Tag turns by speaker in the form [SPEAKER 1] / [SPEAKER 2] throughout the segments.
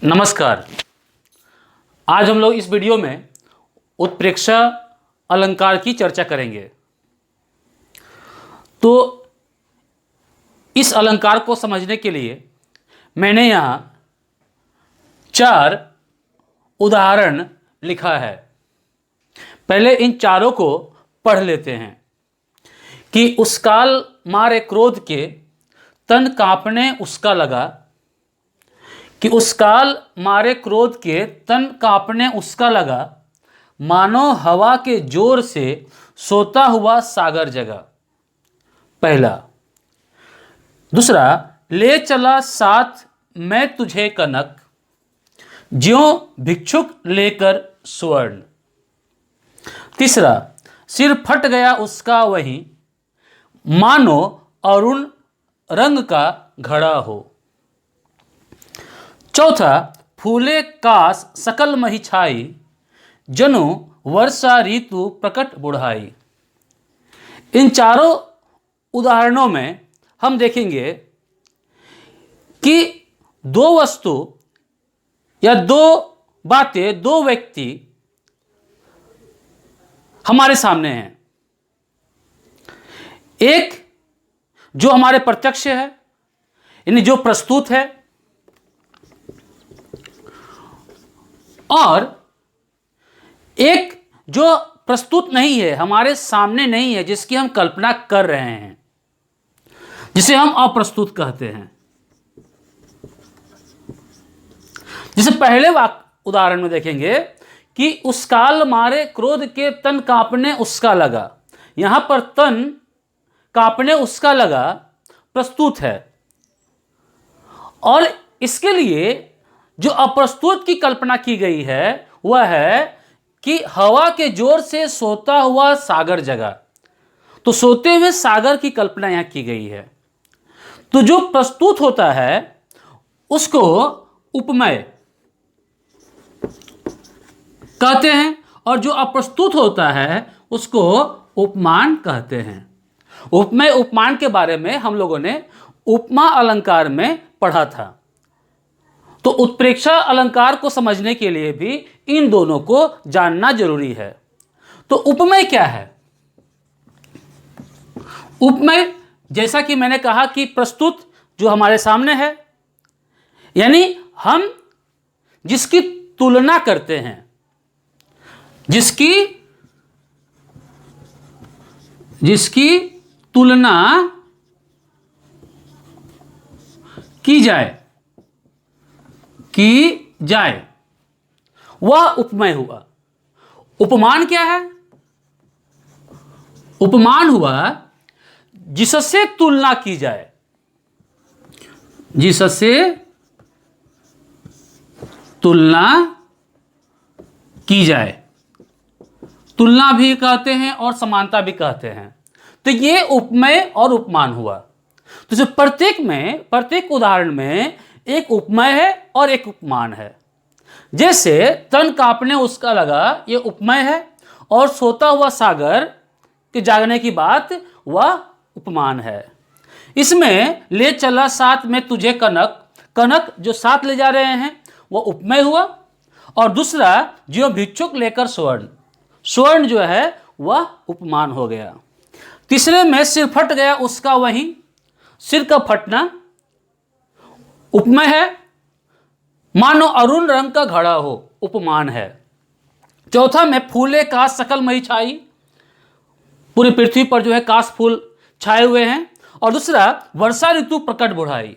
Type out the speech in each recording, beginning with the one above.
[SPEAKER 1] नमस्कार। आज हम लोग इस वीडियो में उत्प्रेक्षा अलंकार की चर्चा करेंगे। तो इस अलंकार को समझने के लिए मैंने यहाँ 4 उदाहरण लिखा है। पहले इन चारों को पढ़ लेते हैं कि उस काल मारे क्रोध के तन कांपने उसका लगा, कि उस काल मारे क्रोध के तन कांपने उसका लगा, मानो हवा के जोर से सोता हुआ सागर जगा। पहला। दूसरा, ले चला साथ मैं तुझे कनक, ज्यों भिक्षुक लेकर स्वर्ण। तीसरा, सिर फट गया उसका वहीं, मानो अरुण रंग का घड़ा हो। चौथा, फूले कास सकल मही छाई, जनु वर्षा ऋतु प्रकट बुढ़ाई। इन चारों उदाहरणों में हम देखेंगे कि दो वस्तु या दो बातें, दो व्यक्ति हमारे सामने हैं। एक जो हमारे प्रत्यक्ष है, यानी जो प्रस्तुत है, और एक जो प्रस्तुत नहीं है, हमारे सामने नहीं है, जिसकी हम कल्पना कर रहे हैं, जिसे हम अप्रस्तुत कहते हैं। जिसे पहले उदाहरण में देखेंगे कि उस काल मारे क्रोध के तन कांपने उसका लगा। यहां पर तन कांपने उसका लगा प्रस्तुत है, और इसके लिए जो अप्रस्तुत की कल्पना की गई है वह है कि हवा के जोर से सोता हुआ सागर जगा। तो सोते हुए सागर की कल्पना यहां की गई है। तो जो प्रस्तुत होता है उसको उपमेय कहते हैं, और जो अप्रस्तुत होता है उसको उपमान कहते हैं। उपमेय उपमान के बारे में हम लोगों ने उपमा अलंकार में पढ़ा था। तो उत्प्रेक्षा अलंकार को समझने के लिए भी इन दोनों को जानना जरूरी है। तो उपमेय क्या है? उपमेय, जैसा कि मैंने कहा कि प्रस्तुत जो हमारे सामने है, यानी हम जिसकी तुलना करते हैं, जिसकी तुलना की जाए वह उपमेय हुआ। उपमान क्या है? उपमान हुआ जिससे तुलना की जाए, जिससे तुलना की जाए। तुलना भी कहते हैं और समानता भी कहते हैं। तो ये उपमेय और उपमान हुआ। तो प्रत्येक उदाहरण में एक उपमेय है और एक उपमान है। जैसे तन कांपने उसका लगा, ये उपमेय है, और सोता हुआ सागर के जागने की बात वह उपमान है। इसमें ले चला साथ में तुझे कनक, कनक जो साथ ले जा रहे हैं वह उपमेय हुआ, और दूसरा जो भिक्षुक लेकर स्वर्ण, स्वर्ण जो है वह उपमान हो गया। तीसरे में सिर फट गया उसका वहीं, सिर का फटना उपमेय है, मानो अरुण रंग का घड़ा हो, उपमान है। चौथा में फूले काश सकल मही छाई, पूरी पृथ्वी पर जो है काश फूल छाए हुए हैं, और दूसरा वर्षा ऋतु प्रकट बुढ़ाई।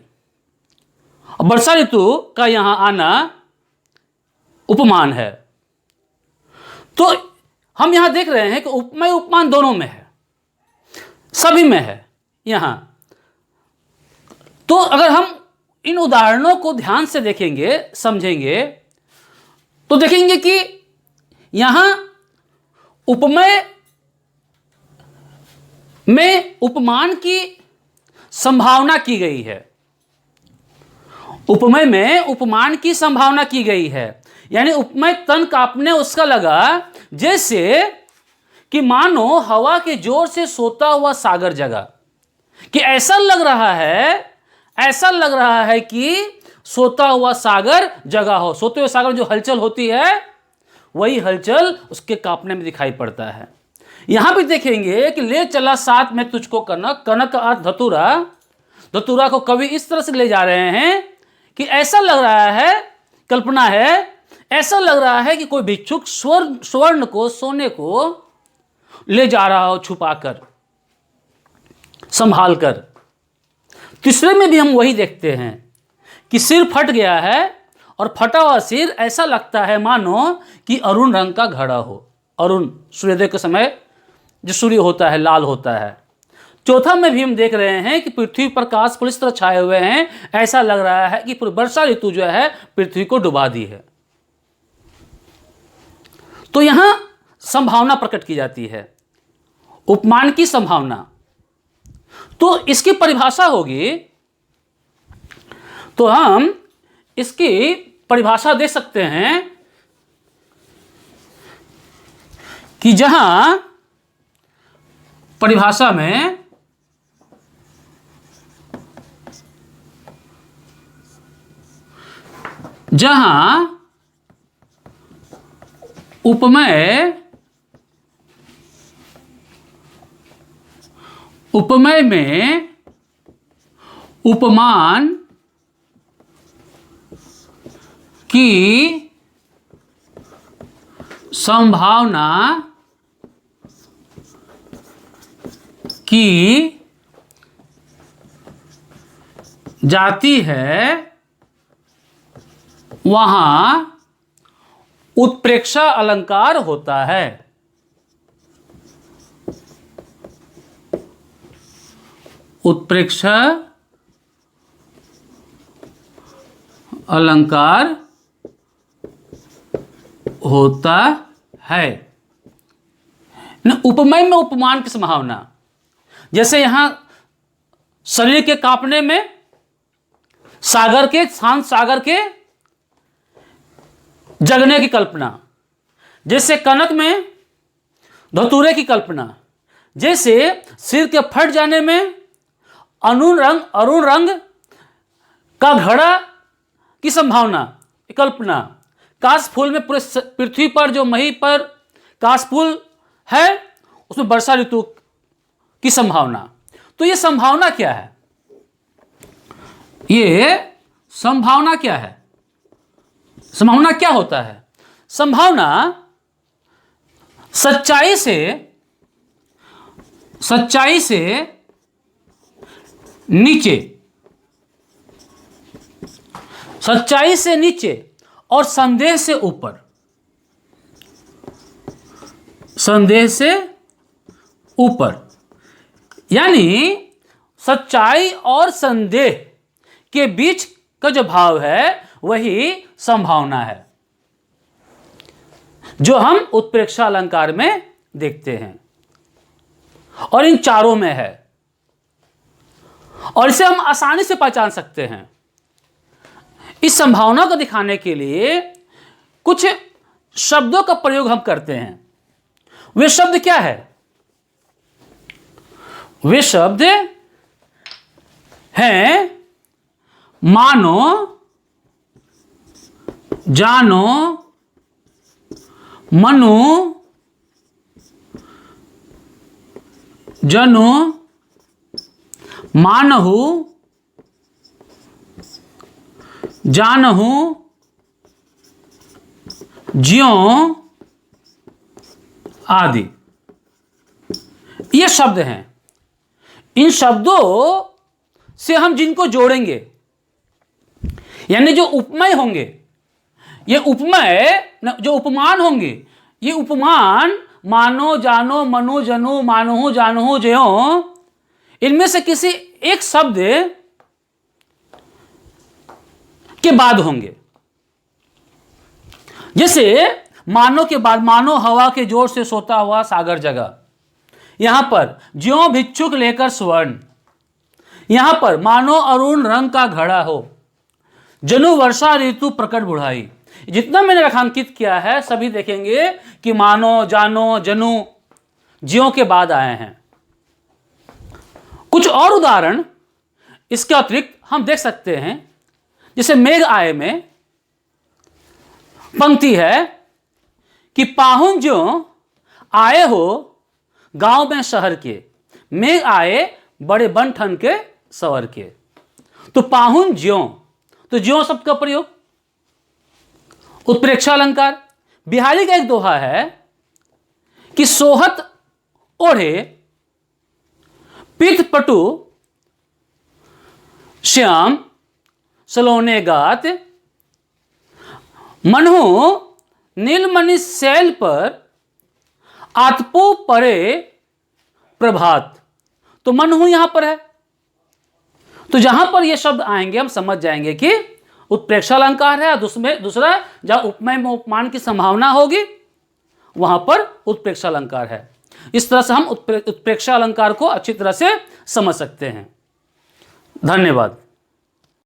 [SPEAKER 1] वर्षा ऋतु का यहां आना उपमान है। तो हम यहां देख रहे हैं कि उपमेय उपमान दोनों में है, सभी में है यहां। तो अगर हम इन उदाहरणों को ध्यान से देखेंगे, समझेंगे, तो देखेंगे कि यहां उपमेय में उपमान की संभावना की गई है। उपमेय में उपमान की संभावना की गई है, यानी उपमेय तन कांपने उसका लगा, जैसे कि मानो हवा के जोर से सोता हुआ सागर जगा। कि ऐसा लग रहा है कि सोता हुआ सागर जगा हो। सोते हुए सागर में जो हलचल होती है वही हलचल उसके कांपने में दिखाई पड़ता है। यहां भी देखेंगे कि ले चला साथ में तुझको कनक, कनक का अर्थ धतूरा। धतूरा को कवि इस तरह से ले जा रहे हैं कि ऐसा लग रहा है, कल्पना है, ऐसा लग रहा है कि कोई भिक्षुक स्वर्ण को, सोने को ले जा रहा हो छुपाकर, संभाल कर। तीसरे में भी हम वही देखते हैं कि सिर फट गया है और फटा हुआ सिर ऐसा लगता है मानो कि अरुण रंग का घड़ा हो। अरुण सूर्योदय के समय जो सूर्य होता है लाल होता है। चौथा में भी हम देख रहे हैं कि पृथ्वी पर काश फूल इस तरह छाए हुए हैं, ऐसा लग रहा है कि पूरी वर्षा ऋतु जो है पृथ्वी को डुबा दी है। तो यहां संभावना प्रकट की जाती है, उपमान की संभावना। तो इसकी परिभाषा होगी, तो हम इसकी परिभाषा दे सकते हैं कि जहां परिभाषा में जहां उपमेय में उपमान की संभावना की जाती है, वहां उत्प्रेक्षा अलंकार होता है। उत्प्रेक्षा अलंकार होता है। उपमेय में उपमान की संभावना, जैसे यहां शरीर के कांपने में सागर के, शांत सागर के जगने की कल्पना, जैसे कनक में धतूरे की कल्पना, जैसे सिर के फट जाने में अरुण रंग का घड़ा की संभावना, कल्पना, काश फूल में पूरे पृथ्वी पर जो मही पर काश फूल है उसमें वर्षा ऋतु की संभावना। तो ये संभावना क्या है? ये संभावना क्या है? संभावना क्या होता है? संभावना सच्चाई से नीचे, सच्चाई से नीचे और संदेह से ऊपर, संदेह से ऊपर, यानी सच्चाई और संदेह के बीच का जो भाव है वही संभावना है, जो हम उत्प्रेक्षा अलंकार में देखते हैं और इन चारों में है। और इसे हम आसानी से पहचान सकते हैं। इस संभावना को दिखाने के लिए कुछ शब्दों का प्रयोग हम करते हैं। वे शब्द क्या है? वे शब्द हैं मानो, जानो, मनु, जनु, मानहु, जानहु, ज्यों आदि। ये शब्द हैं। इन शब्दों से हम जिनको जोड़ेंगे, यानी जो उपमेय होंगे, ये उपमेय जो उपमान होंगे, ये उपमान मानो, जानो, मनु, जनु, मानहु, जानहु, ज्यों, इनमें से किसी एक शब्द के बाद होंगे। जैसे मानो के बाद, मानो हवा के जोर से सोता हुआ सागर जगा, यहां पर ज्यों भिक्षुक लेकर स्वर्ण, यहां पर मानो अरुण रंग का घड़ा हो, जनु वर्षा ऋतु प्रकट बुढ़ाई। जितना मैंने रेखांकित किया है सभी देखेंगे कि मानो, जानो, जनु, ज्यों के बाद आए हैं। कुछ और उदाहरण इसके अतिरिक्त हम देख सकते हैं जैसे मेघ आए में पंक्ति है कि पाहुन जो आए हो गांव में शहर के, मेघ आए बड़े बन ठन के सवर के। तो पाहुन ज्यों, तो ज्यों शब्द का प्रयोग, उत्प्रेक्षा अलंकार। बिहारी का एक दोहा है कि सोहत ओढ़े पीत पटु श्याम सलोने गात, मनहु नीलमणि शैल पर आतपो परे प्रभात। तो मनहु यहां पर है, तो जहां पर ये शब्द आएंगे हम समझ जाएंगे कि उत्प्रेक्षा अलंकार है। दूसरा जहां उपमेय में उपमान की संभावना होगी वहां पर उत्प्रेक्षा अलंकार है। इस तरह से हम उत्प्रेक्षा अलंकार को अच्छी तरह से समझ सकते हैं। धन्यवाद।